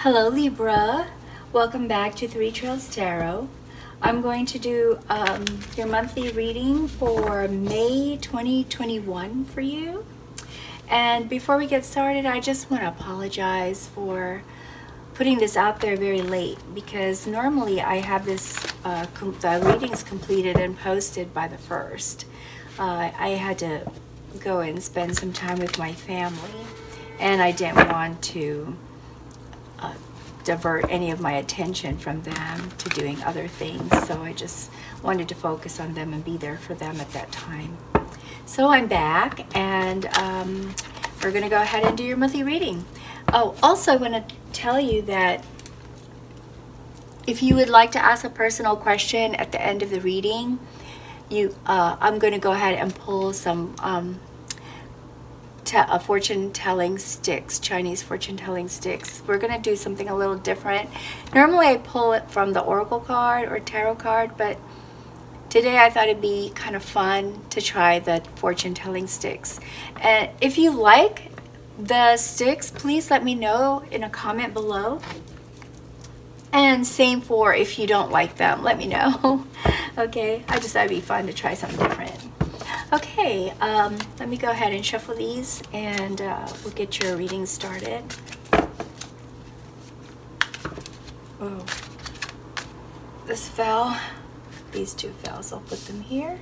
Hello Libra, welcome back to Three Trails Tarot. I'm going to do your monthly reading for May 2021 for you. And before we get started, I just want to apologize for putting this out there very late, because normally I have this the readings completed and posted by the 1st. I had to go and spend some time with my family, and I didn't want to divert any of my attention from them to doing other things, so I just wanted to focus on them and be there for them at that time. So I'm back, and we're going to go ahead and do your monthly reading. Oh, also I want to tell you that if you would like to ask a personal question at the end of the reading, I'm going to go ahead and pull some fortune-telling sticks, Chinese fortune-telling sticks. We're going to do something a little different. Normally I pull it from the oracle card or tarot card, but today I thought it'd be kind of fun to try the fortune-telling sticks. And if you like the sticks, please let me know in a comment below. And same for if you don't like them, let me know. Okay, I just thought it'd be fun to try something different. Okay, let me go ahead and shuffle these, and we'll get your reading started. Oh, this fell. These two fell, so I'll put them here.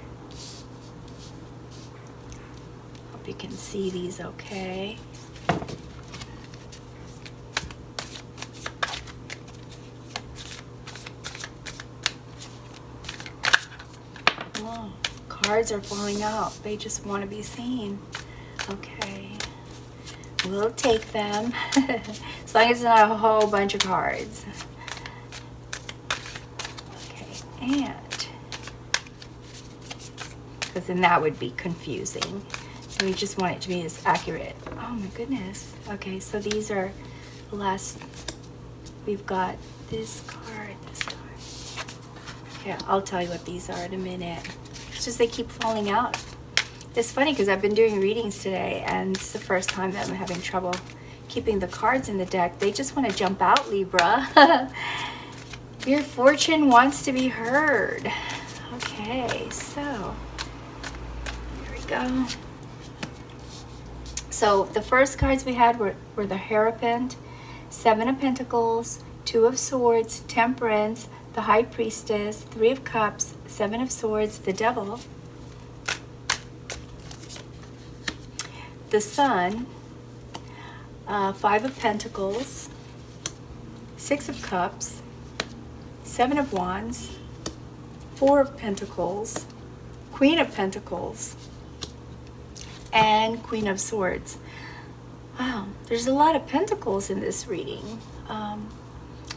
Hope you can see these okay. Oh. Cards are falling out. They just want to be seen. Okay. We'll take them. As long as it's not a whole bunch of cards. Okay. And because then that would be confusing. We just want it to be as accurate. Oh my goodness. Okay, so these are the last. We've got this card, this card. Okay, I'll tell you what these are in a minute. It's just they keep falling out. It's funny because I've been doing readings today, and it's the first time that I'm having trouble keeping the cards in the deck. They just want to jump out, Libra. Your fortune wants to be heard. Okay, so here we go. So the first cards we had were the Hierophant, 7 of Pentacles, 2 of Swords, Temperance, the High Priestess, 3 of Cups, 7 of Swords, the Devil, the Sun, 5 of Pentacles, 6 of Cups, 7 of Wands, 4 of Pentacles, Queen of Pentacles, and Queen of Swords. Wow, there's a lot of pentacles in this reading.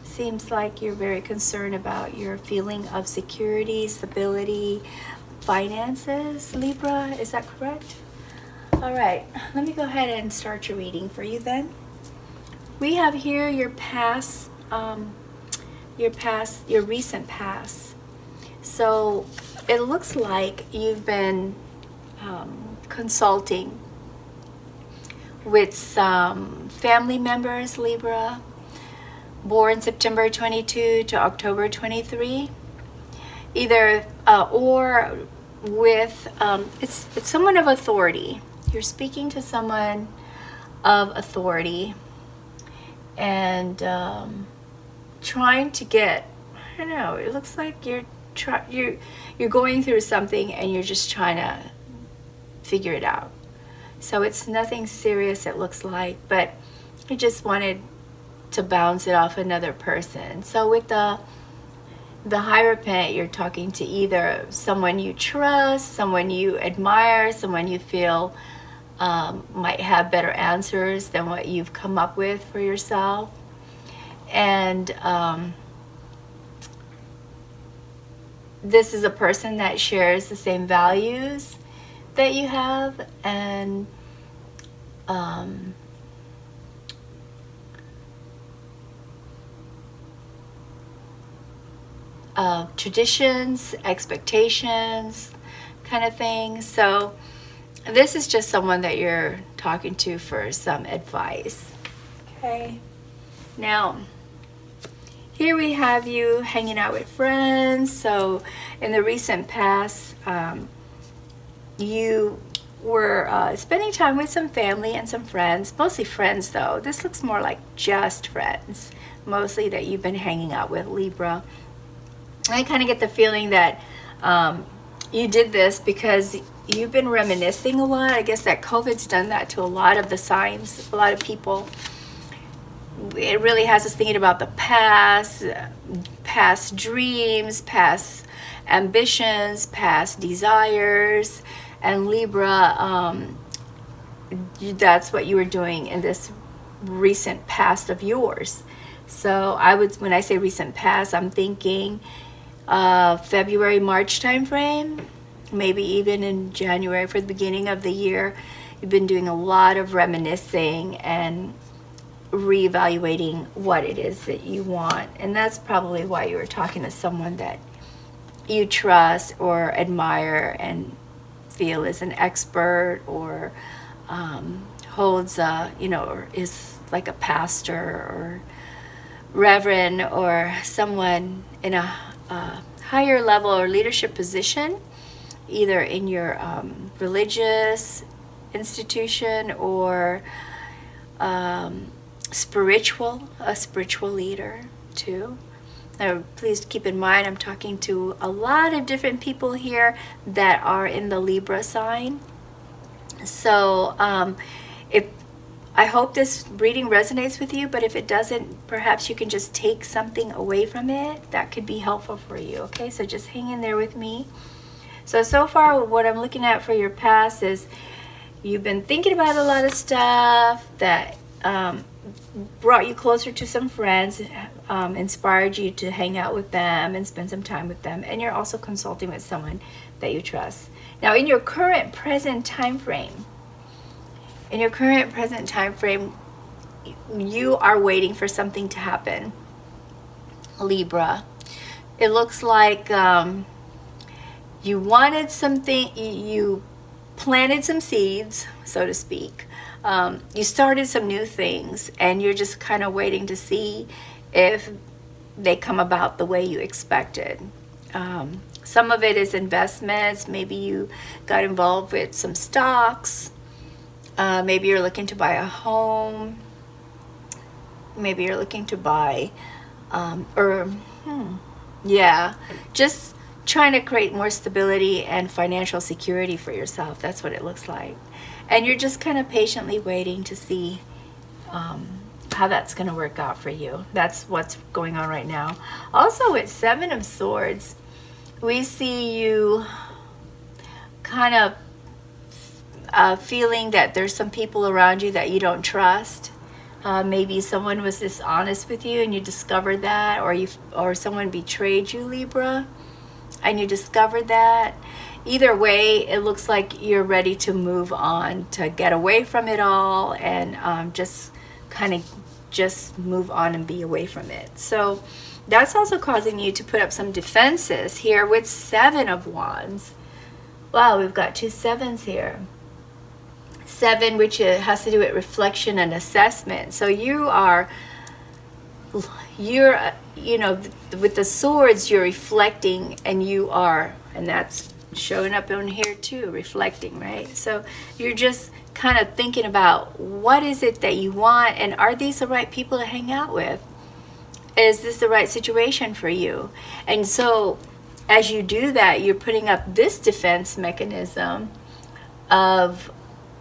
Seems like you're very concerned about your feeling of security, stability, finances, Libra. Is that correct? All right, let me go ahead and start your reading for you then. We have here your past, your recent past. So it looks like you've been consulting with some family members, Libra, born September 22 to October 23, either or with it's someone of authority. You're speaking to someone of authority, and trying to get, I don't know, it looks like you're going through something and you're just trying to figure it out. So it's nothing serious, it looks like, but you just wanted to bounce it off another person. So with the Hierophant, you're talking to either someone you trust, someone you admire, someone you feel might have better answers than what you've come up with for yourself. And this is a person that shares the same values that you have, and traditions, expectations, kind of thing. So this is just someone that you're talking to for some advice. Okay. Now, here we have you hanging out with friends. So in the recent past, you were spending time with some family and some friends, mostly friends though. This looks more like just friends, mostly that you've been hanging out with, Libra. I kind of get the feeling that you did this because you've been reminiscing a lot. I guess that COVID's done that to a lot of the signs, a lot of people. It really has us thinking about the past, past dreams, past ambitions, past desires. And Libra, that's what you were doing in this recent past of yours. So when I say recent past, I'm thinking February, March time frame, maybe even in January for the beginning of the year. You've been doing a lot of reminiscing and reevaluating what it is that you want. And that's probably why you were talking to someone that you trust or admire and feel is an expert or holds or is like a pastor or reverend or someone in a higher level or leadership position, either in your religious institution or a spiritual leader too. Now, please keep in mind, I'm talking to a lot of different people here that are in the Libra sign. So I hope this reading resonates with you, but if it doesn't, perhaps you can just take something away from it that could be helpful for you. Okay, so just hang in there with me. So far what I'm looking at for your past is you've been thinking about a lot of stuff that brought you closer to some friends, inspired you to hang out with them and spend some time with them, and you're also consulting with someone that you trust. Now, in your current present time frame, you are waiting for something to happen, Libra. It looks like you wanted something, you planted some seeds, so to speak. You started some new things and you're just kind of waiting to see if they come about the way you expected. Some of it is investments. Maybe you got involved with some stocks. Maybe you're looking to buy a home. Maybe you're looking to buy, just trying to create more stability and financial security for yourself. That's what it looks like. And you're just kind of patiently waiting to see how that's going to work out for you. That's what's going on right now. Also, with Seven of Swords, we see you kind of feeling that there's some people around you that you don't trust. Maybe someone was dishonest with you and you discovered that, or someone betrayed you, Libra, and you discovered that. Either way, it looks like you're ready to move on, to get away from it all, and just move on and be away from it. So that's also causing you to put up some defenses here with Seven of Wands. Wow, we've got two sevens here. Seven, which has to do with reflection and assessment. So you're with the swords, you're reflecting, and that's showing up on here too, reflecting, right? So you're just kind of thinking about what is it that you want, and are these the right people to hang out with? Is this the right situation for you? And so as you do that, you're putting up this defense mechanism of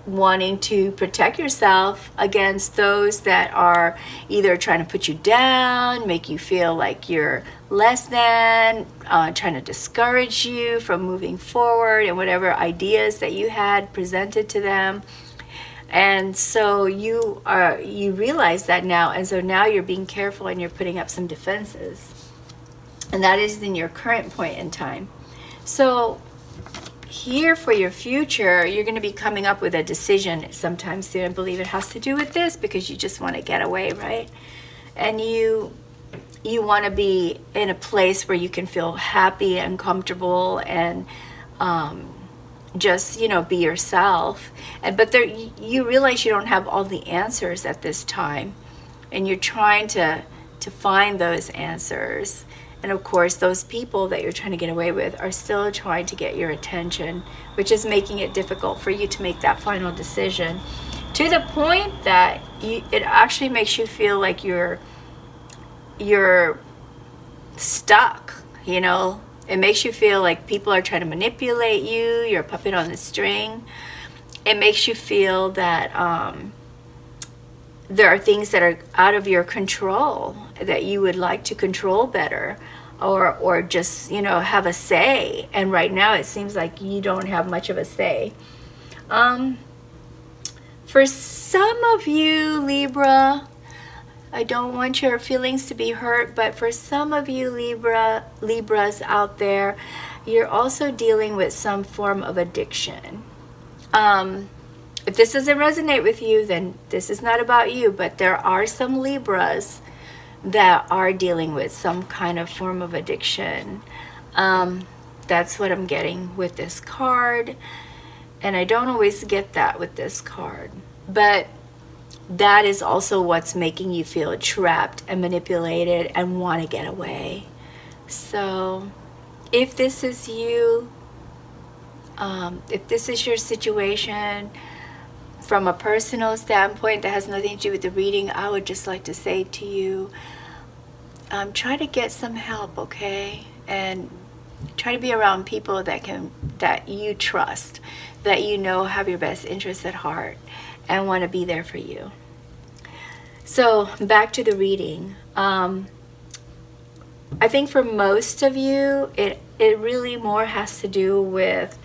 wanting to protect yourself against those that are either trying to put you down, make you feel like you're less than, trying to discourage you from moving forward and whatever ideas that you had presented to them. And so you realize that now, and so now you're being careful and you're putting up some defenses, and that is in your current point in time. So here for your future, you're going to be coming up with a decision sometime soon. I believe it has to do with this because you just want to get away, right? And you want to be in a place where you can feel happy and comfortable and just be yourself. But you realize you don't have all the answers at this time. and you're trying to find those answers. And of course, those people that you're trying to get away with are still trying to get your attention, which is making it difficult for you to make that final decision, to the point that it actually makes you feel like you're stuck, you know. It makes you feel like people are trying to manipulate you. You're a puppet on the string. It makes you feel that there are things that are out of your control that you would like to control better, or just, you know, have a say. And right now it seems like you don't have much of a say. For some of you, Libra, I don't want your feelings to be hurt, but for some of you Libras out there, you're also dealing with some form of addiction. If this doesn't resonate with you, then this is not about you, but there are some Libras that are dealing with some kind of form of addiction. That's what I'm getting with this card, and I don't always get that with this card, but that is also what's making you feel trapped and manipulated and want to get away. So if this is you, if this is your situation, from a personal standpoint that has nothing to do with the reading, I would just like to say to you, try to get some help, okay? And try to be around people that you trust, that you know have your best interests at heart and want to be there for you. So back to the reading. I think for most of you, it really more has to do with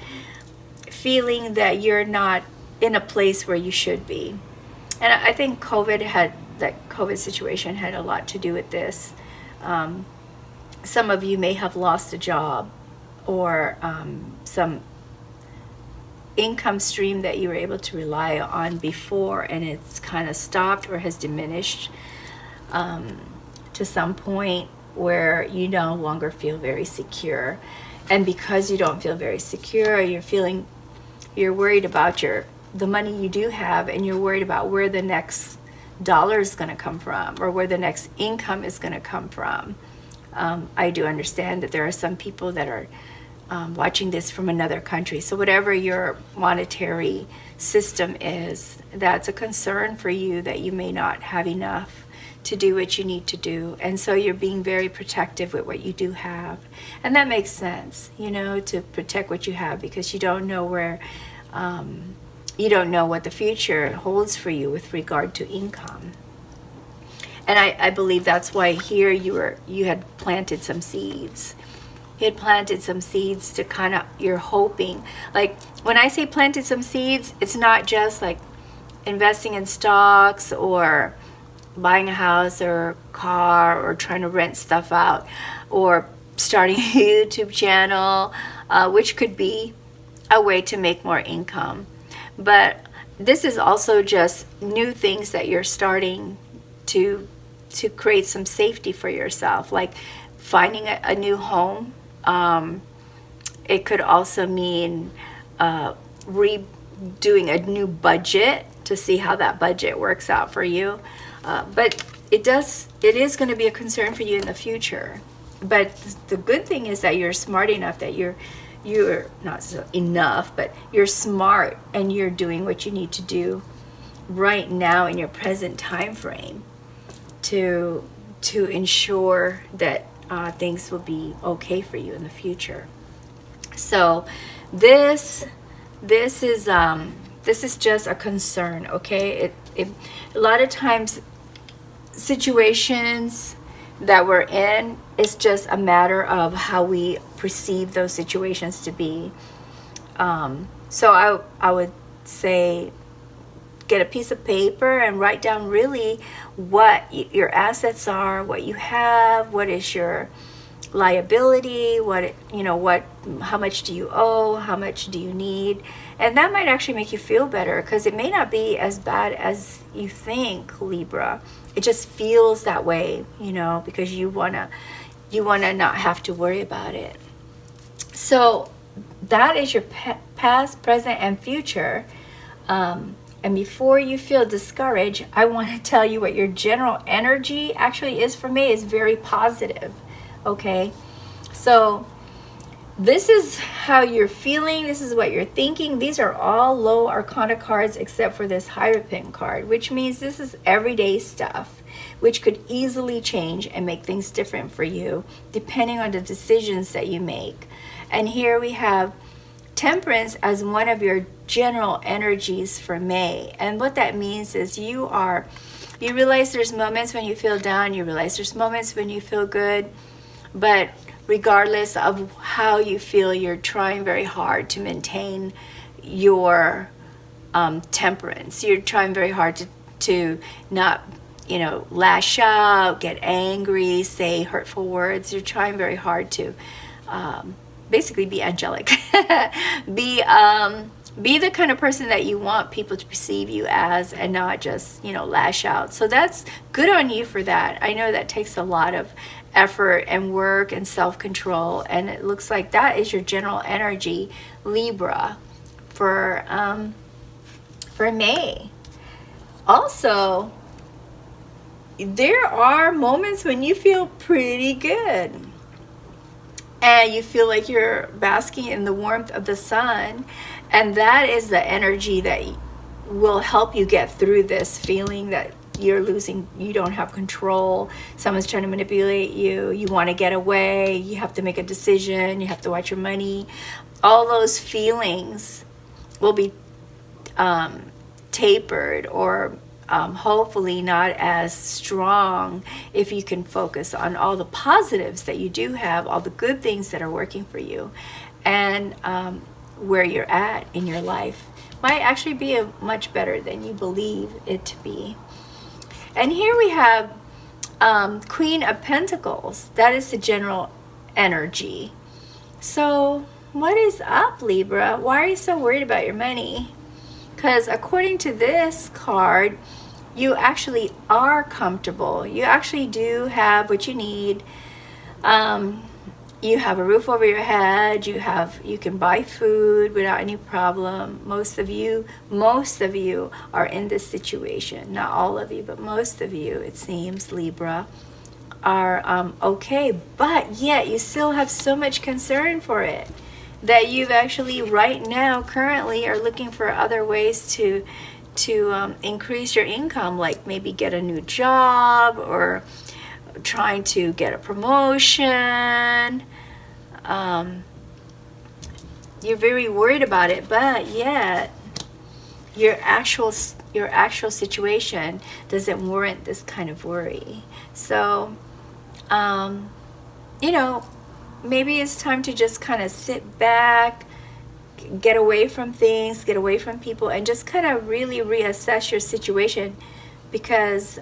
feeling that you're not in a place where you should be. And I think that COVID situation had a lot to do with this. Some of you may have lost a job, or some income stream that you were able to rely on before, and it's kind of stopped or has diminished to some point where you no longer feel very secure. And because you don't feel very secure, you're worried about the money you do have, and you're worried about where the next dollar is going to come from, or where the next income is going to come from. I do understand that there are some people that are watching this from another country. So whatever your monetary system is, that's a concern for you, that you may not have enough to do what you need to do. And so you're being very protective with what you do have. And that makes sense, you know, to protect what you have, because you don't know you don't know what the future holds for you with regard to income. And I believe that's why here you had planted some seeds. You had planted some seeds to kind of, you're hoping, like when I say planted some seeds, it's not just like investing in stocks or buying a house or a car or trying to rent stuff out or starting a YouTube channel, which could be a way to make more income. But this is also just new things that you're starting to create some safety for yourself, like finding a new home. It could also mean redoing a new budget to see how that budget works out for you. But it is going to be a concern for you in the future. But the good thing is that you're smart enough that you're not enough, but you're smart and you're doing what you need to do right now in your present time frame to ensure that things will be okay for you in the future. So this is just a concern, okay? It a lot of times situations that we're in, it's just a matter of how we perceive those situations to be. So I would say get a piece of paper and write down really what your assets are, what you have, what is your liability, how much do you owe, how much do you need. And that might actually make you feel better, because it may not be as bad as you think, Libra. It just feels that way, because you wanna not have to worry about it. So that is your past, present, and future. And before you feel discouraged, I want to tell you what your general energy actually is. For me, is very positive. Okay, so this is how you're feeling. This is what you're thinking. These are all low arcana cards except for this Hierophant card, which means this is everyday stuff, which could easily change and make things different for you depending on the decisions that you make. And here we have Temperance as one of your general energies for May. And what that means is you realize there's moments when you feel down, you realize there's moments when you feel good, but regardless of how you feel, you're trying very hard to maintain your temperance. You're trying very hard to not, lash out, get angry, say hurtful words. You're trying very hard to basically be angelic. Be the kind of person that you want people to perceive you as, and not just, lash out. So that's good on you for that. I know that takes a lot of effort and work and self-control, and it looks like that is your general energy, Libra, for May. Also, there are moments when you feel pretty good and you feel like you're basking in the warmth of the sun, and that is the energy that will help you get through this feeling that you don't have control, someone's trying to manipulate you, you want to get away, you have to make a decision, you have to watch your money. All those feelings will be tapered, or hopefully not as strong if you can focus on all the positives that you do have, all the good things that are working for you, and where you're at in your life might actually be much better than you believe it to be. And here we have Queen of Pentacles. That is the general energy. So what is up, Libra? Why are you so worried about your money? Because according to this card, you actually are comfortable. You actually do have what you need. You have a roof over your head. You can buy food without any problem. Most of you are in this situation. Not all of you, but most of you, it seems, Libra, are okay. But yet you still have so much concern for it that you've actually right now currently are looking for other ways to increase your income, like maybe get a new job or trying to get a promotion. You're very worried about it, but yet your actual situation doesn't warrant this kind of worry. So maybe it's time to just kind of sit back, get away from things, get away from people, and just kind of really reassess your situation, because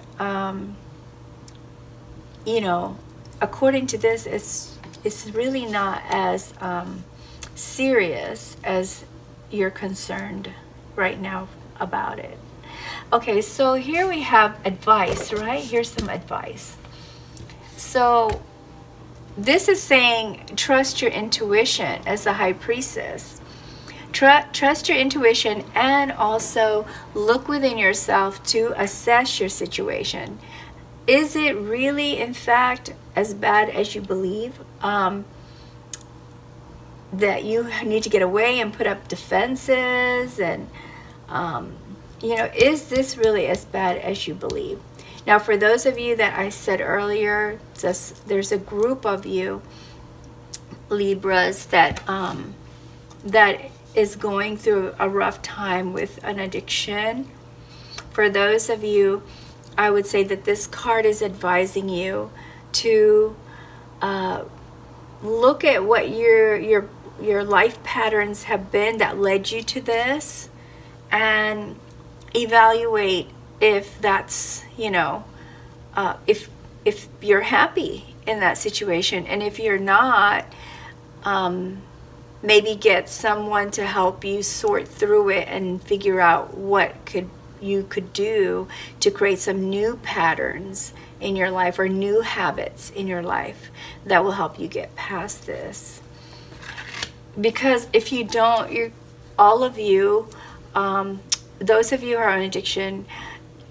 according to this, it's really not as serious as you're concerned right now about it. Okay, so here we have advice, right? Here's some advice. So this is saying trust your intuition as the High Priestess. Trust your intuition, and also look within yourself to assess your situation. Is it really, in fact, as bad as you believe? That you need to get away and put up defenses, and is this really as bad as you believe? Now, for those of you that I said earlier, there's a group of you, Libras, that is going through a rough time with an addiction. For those of you, I would say that this card is advising you to look at what your life patterns have been that led you to this, and evaluate if that's if you're happy in that situation, and if you're not, maybe get someone to help you sort through it and figure out what you could do to create some new patterns in your life, or new habits in your life that will help you get past this. Because if you don't, all of you those of you who are on addiction,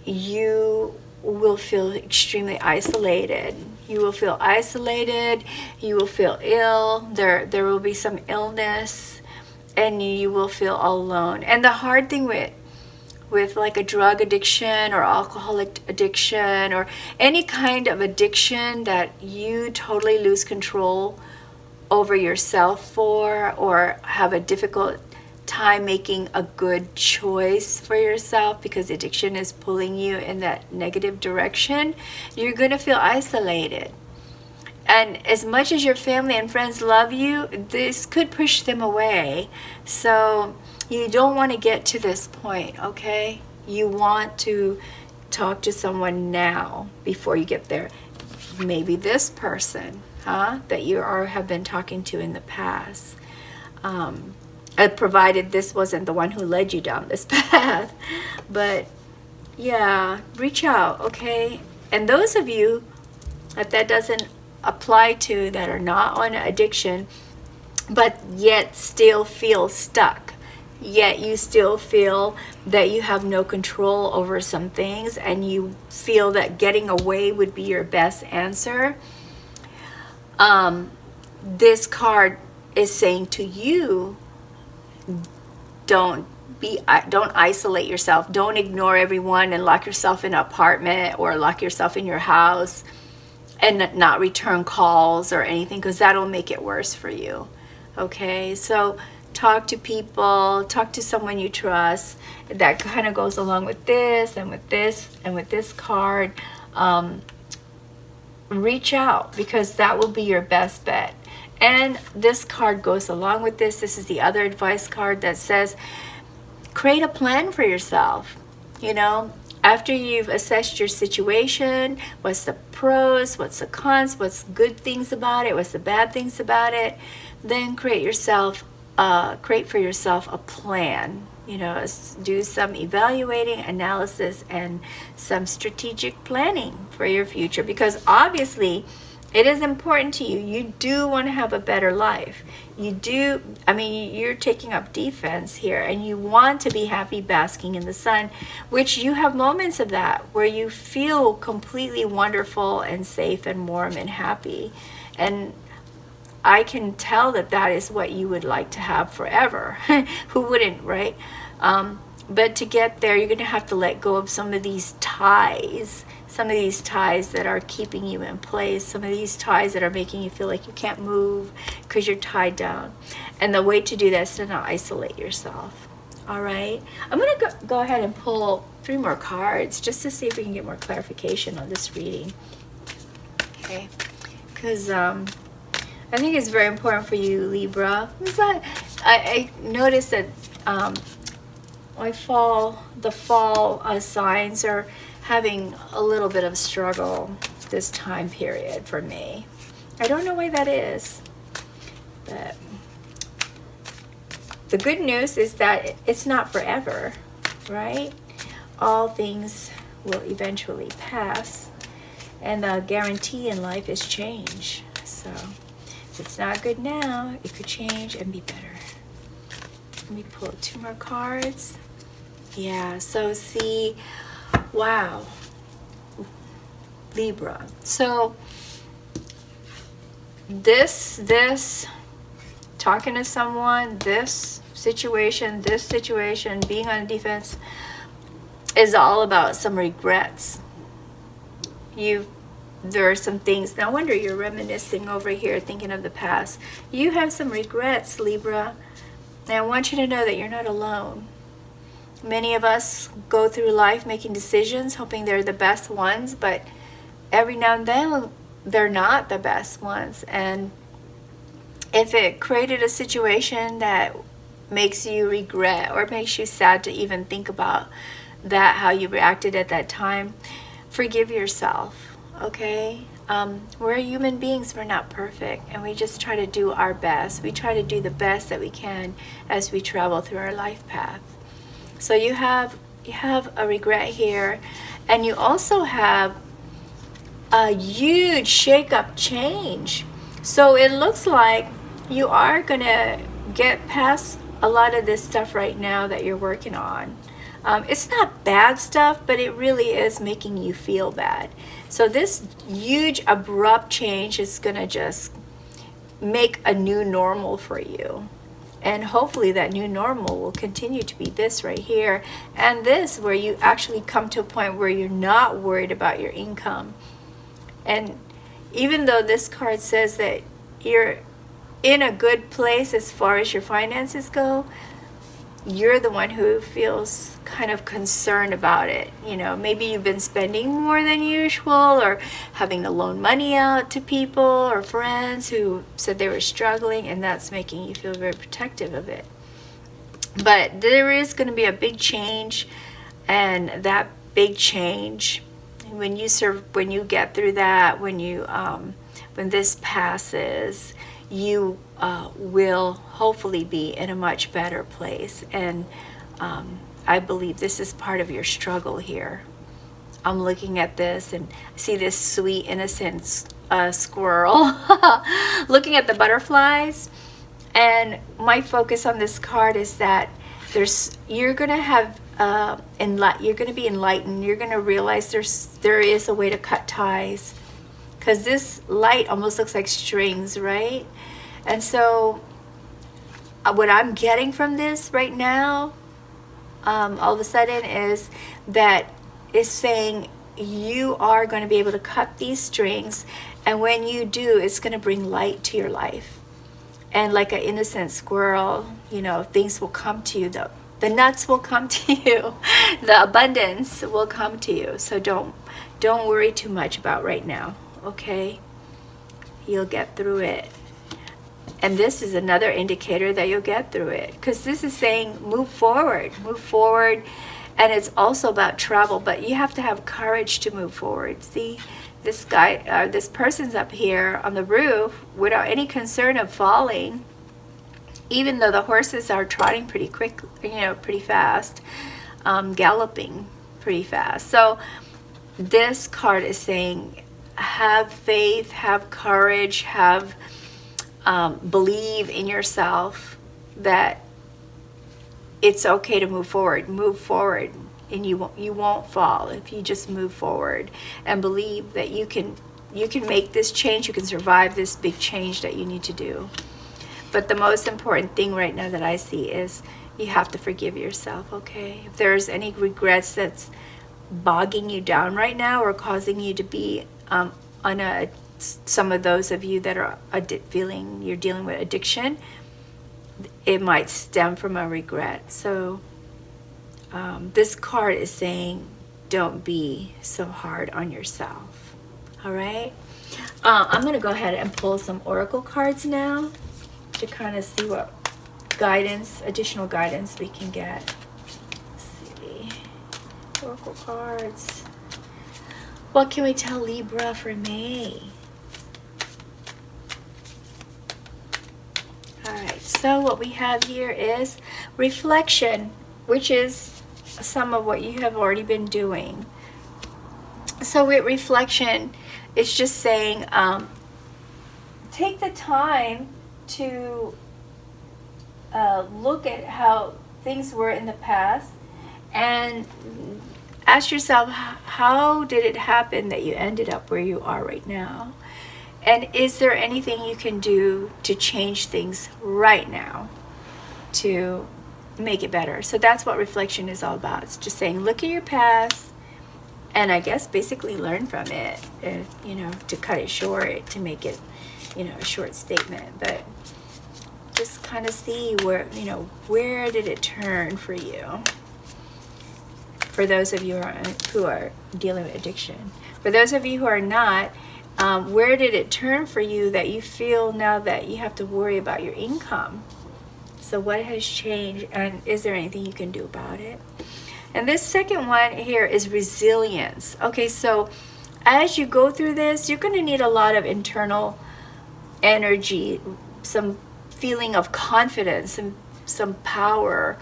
you will feel extremely isolated. You will feel isolated. You will feel ill. There will be some illness, and you will feel all alone. And the hard thing with like a drug addiction or alcoholic addiction or any kind of addiction that you totally lose control over yourself for, or have a difficult time making a good choice for yourself because addiction is pulling you in that negative direction, you're going to feel isolated. And as much as your family and friends love you, this could push them away. So you don't want to get to this point, okay? You want to talk to someone now before you get there. Maybe this person, that you have been talking to in the past. Provided this wasn't the one who led you down this path. But yeah, reach out, okay? And those of you that doesn't apply to, that are not on addiction, but yet still feel stuck, yet you still feel that you have no control over some things, and you feel that getting away would be your best answer. This card is saying to you, don't isolate yourself. Don't ignore everyone and lock yourself in an apartment or lock yourself in your house and not return calls or anything, because that'll make it worse for you. Okay, so talk to people, talk to someone you trust. That kind of goes along with this and with this and with this card. Reach out, because that will be your best bet. And this card goes along with this. This is the other advice card that says, create a plan for yourself. You know, after you've assessed your situation, what's the pros, what's the cons, what's good things about it, what's the bad things about it, then create for yourself a plan. You know, do some evaluating, analysis, and some strategic planning for your future, because obviously it is important to you. You do want to have a better life. You do. I mean, you're taking up defense here, and you want to be happy basking in the sun, which you have moments of that where you feel completely wonderful and safe and warm and happy. And I can tell that that is what you would like to have forever. Who wouldn't, right? But to get there, you're going to have to let go of some of these ties. Some of these ties that are keeping you in place. Some of these ties that are making you feel like you can't move because you're tied down. And the way to do that is to not isolate yourself. All right? I'm going to go ahead and pull 3 more cards just to see if we can get more clarification on this reading. Okay? Because I think it's very important for you, Libra. I noticed that the fall signs are having a little bit of struggle this time period for me. I don't know why that is, but the good news is that it's not forever, right? All things will eventually pass, and the guarantee in life is change. So if it's not good now, it could change and be better. Let me pull 2 more cards. Yeah, so see, wow, Libra. So this talking to someone, this situation, being on defense is all about some regrets. There are some things. No wonder you're reminiscing over here, thinking of the past. You have some regrets, Libra. And I want you to know that you're not alone. Many of us go through life making decisions, hoping they're the best ones, but every now and then they're not the best ones. And if it created a situation that makes you regret or makes you sad to even think about that, how you reacted at that time, forgive yourself, okay? We're human beings. We're not perfect, and we just try to do our best. We try to do the best that we can as we travel through our life path. So you have a regret here, and you also have a huge shake-up change. So it looks like you are gonna get past a lot of this stuff right now that you're working on. It's not bad stuff, but it really is making you feel bad. So this huge abrupt change is going to just make a new normal for you. And hopefully that new normal will continue to be this right here. And this where you actually come to a point where you're not worried about your income. And even though this card says that you're in a good place as far as your finances go, you're the one who feels kind of concerned about it. You know, maybe you've been spending more than usual, or having to loan money out to people or friends who said they were struggling, and that's making you feel very protective of it. But there is going to be a big change, and that big change, when you get through that, when this passes, you will hopefully be in a much better place. And I believe this is part of your struggle here. I'm looking at this and see this sweet, innocent squirrel looking at the butterflies. And my focus on this card is that you're going to have you're going to be enlightened. You're going to realize there is a way to cut ties, because this light almost looks like strings, right? And so what I'm getting from this right now, all of a sudden, is that it's saying you are going to be able to cut these strings, and when you do, it's going to bring light to your life. And like an innocent squirrel, you know, things will come to you. The nuts will come to you. The abundance will come to you. So don't worry too much about right now, okay? You'll get through it. And this is another indicator that you'll get through it, because this is saying move forward. And it's also about travel, but you have to have courage to move forward. See, this guy, this person's up here on the roof without any concern of falling, even though the horses are trotting pretty quick, pretty fast, galloping pretty fast. So this card is saying have faith, have courage, believe in yourself that it's okay to move forward, and you won't fall if you just move forward and believe that you can make this change. You can survive this big change that you need to do. But the most important thing right now that I see is you have to forgive yourself, okay? If there's any regrets that's bogging you down right now or causing you to be some of those of you that are you're dealing with addiction, it might stem from a regret. So this card is saying don't be so hard on yourself. All right, I'm going to go ahead and pull some oracle cards now to kind of see what additional guidance we can get. Let's see, oracle cards. What can we tell Libra for May? Alright, so what we have here is reflection, which is some of what you have already been doing. So with reflection, it's just saying take the time to look at how things were in the past and ask yourself, how did it happen that you ended up where you are right now? And is there anything you can do to change things right now to make it better? So that's what reflection is all about. It's just saying, look at your past, and I guess basically learn from it, to cut it short, to make it, a short statement. But just kind of see where did it turn for you? For those of you who are dealing with addiction. For those of you who are not, where did it turn for you that you feel now that you have to worry about your income? So what has changed, and is there anything you can do about it? And this second one here is resilience. Okay, so as you go through this, you're going to need a lot of internal energy, some feeling of confidence, and some power.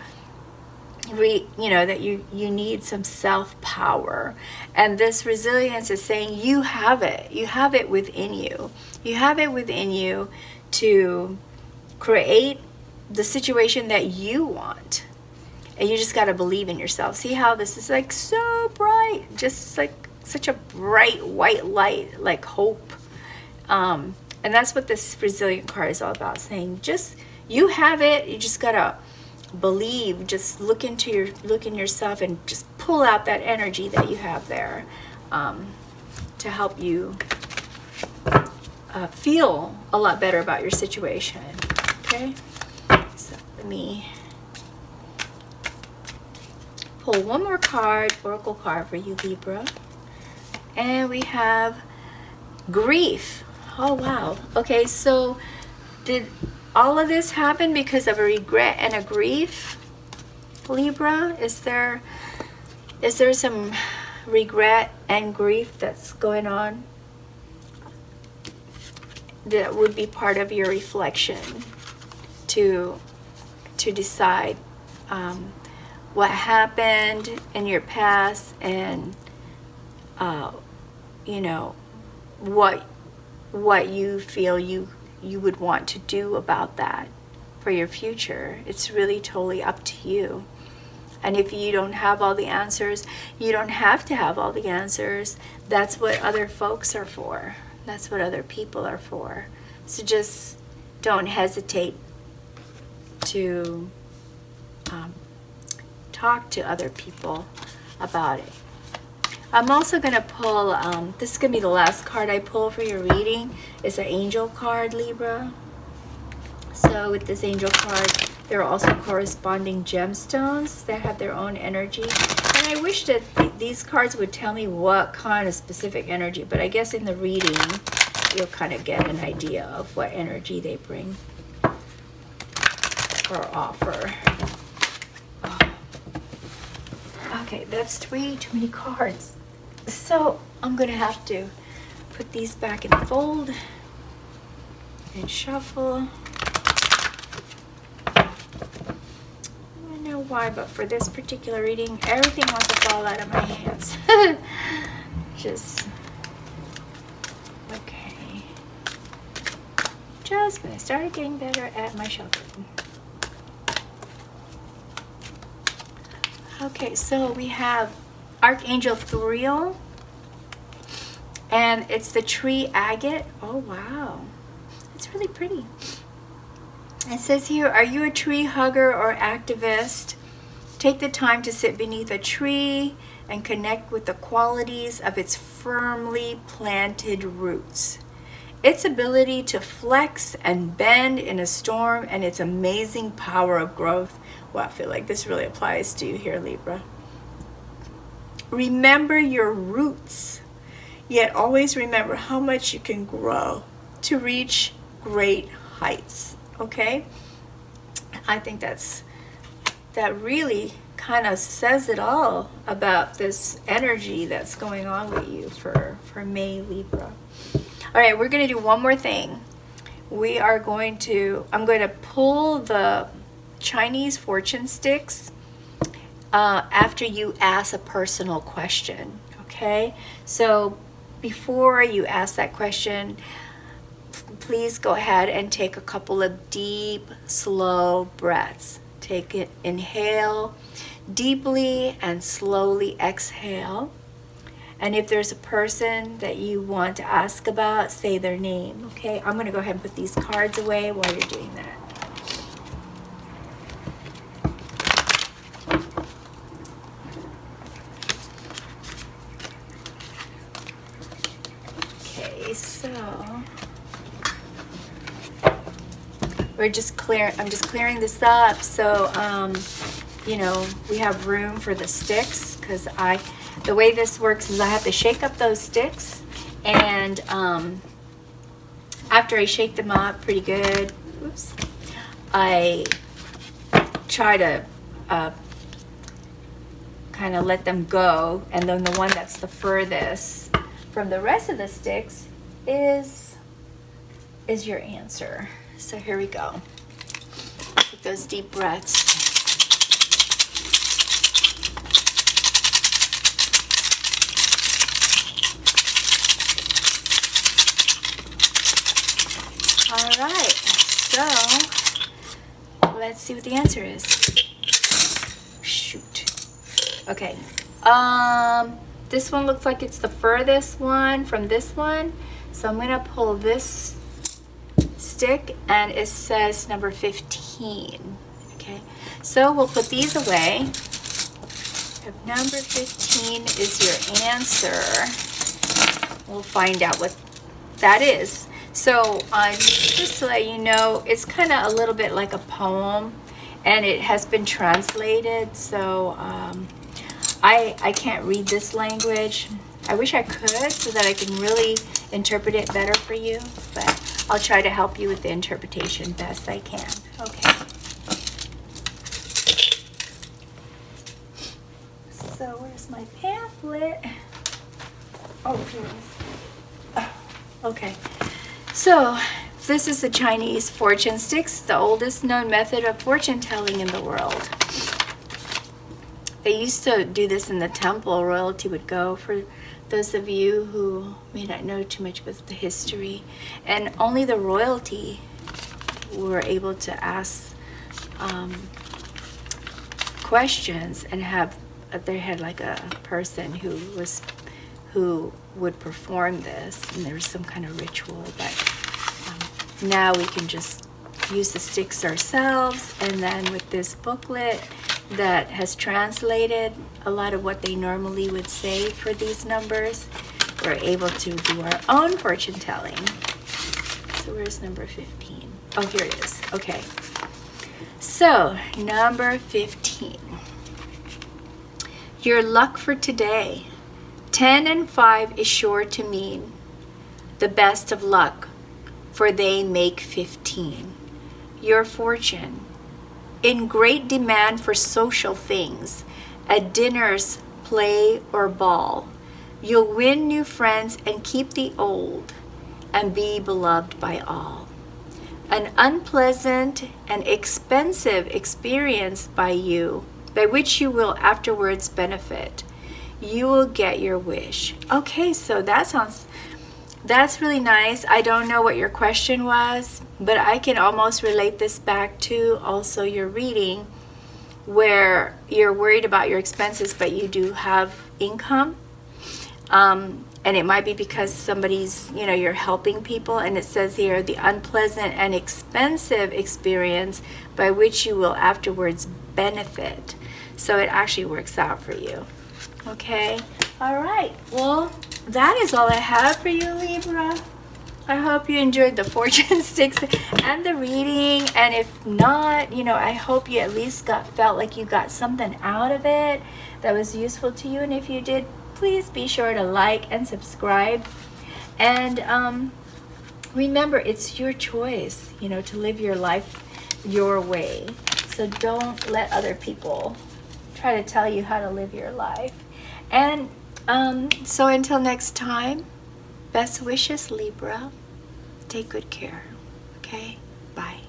That you need some self-power. And this resilience is saying you have it within you. You have it within you to create the situation that you want. And you just got to believe in yourself. See how this is like so bright, just like such a bright white light, like hope. And that's what this resilient card is all about, saying just, you have it, you just got to believe, just look in yourself and just pull out that energy that you have there, to help you feel a lot better about your situation. Okay, so let me pull one more card, oracle card for you, Libra. And we have grief. Oh wow. Okay, so did all of this happen because of a regret and a grief, Libra? Is there some regret and grief that's going on that would be part of your reflection to decide what happened in your past, and you know, what you feel you would want to do about that for your future? It's really totally up to you. And if you don't have all the answers, you don't have to have all the answers. That's what other folks are for. That's what other people are for. So just don't hesitate to talk to other people about it. I'm also going to pull, this is going to be the last card I pull for your reading. It's an angel card, Libra. So with this angel card, there are also corresponding gemstones that have their own energy. And I wish that these cards would tell me what kind of specific energy, but I guess in the reading, you'll kind of get an idea of what energy they bring or offer. Okay, that's way too many cards. So I'm gonna have to put these back in the fold and shuffle. I don't know why, but for this particular reading, everything wants to fall out of my hands. Just, okay. Just when I started getting better at my shuffling. Okay, so we have Archangel Thuriel, and it's the tree agate. Oh wow, it's really pretty. It says here, are you a tree hugger or activist? Take the time to sit beneath a tree and connect with the qualities of its firmly planted roots, its ability to flex and bend in a storm, and its amazing power of growth. Well, I feel like this really applies to you here, Libra. Remember your roots, yet always remember how much you can grow to reach great heights, okay? I think that really kind of says it all about this energy that's going on with you for May, Libra. All right, we're going to do one more thing. I'm going to pull the Chinese fortune sticks after you ask a personal question, okay? So before you ask that question, please go ahead and take a couple of deep, slow breaths. Take it, inhale deeply and slowly exhale. And if there's a person that you want to ask about, say their name, okay? I'm gonna go ahead and put these cards away while you're doing that. So I'm just clearing this up so you know, we have room for the sticks, because the way this works is I have to shake up those sticks, and after I shake them up pretty good, oops, I try to kind of let them go, and then the one that's the furthest from the rest of the sticks is your answer. So here we go. Take those deep breaths. All right, so let's see what the answer is. Okay. This one looks like it's the furthest one from this one. So I'm gonna pull this stick and it says number 15. Okay. So we'll put these away. If number 15 is your answer, we'll find out what that is. So just to let you know, it's kind of a little bit like a poem, and it has been translated. So I can't read this language. I wish I could so that I can really interpret it better for you, but I'll try to help you with the interpretation best I can. Okay. So where's my pamphlet? Oh, here it is. Okay. So this is the Chinese fortune sticks, the oldest known method of fortune telling in the world. They used to do this in the temple. Royalty would go, for those of you who may not know too much about the history. And only the royalty were able to ask questions and have, they had like a person who would perform this, and there was some kind of ritual. But now we can just use the sticks ourselves, and then with this booklet that has translated a lot of what they normally would say for these numbers, we're able to do our own fortune telling. So where's number 15? Oh, here it is. Okay. So number 15. Your luck for today. 10 and 5 is sure to mean the best of luck, for they make 15. Your fortune. In great demand for social things, at dinners, play, or ball, you'll win new friends and keep the old, and be beloved by all. An unpleasant and expensive experience by you, by which you will afterwards benefit. You will get your wish. Okay, so that's really nice. I don't know what your question was, but I can almost relate this back to also your reading, where you're worried about your expenses, but you do have income. And it might be because somebody's, you're helping people. And it says here, the unpleasant and expensive experience by which you will afterwards benefit. So it actually works out for you. Okay. All right. Well, that is all I have for you, Libra. I hope you enjoyed the fortune sticks and the reading. And if not, I hope you at least felt like you got something out of it that was useful to you. And if you did, please be sure to like and subscribe. And remember, it's your choice, to live your life your way. So don't let other people try to tell you how to live your life. And so until next time, best wishes, Libra. Take good care. Okay? Bye.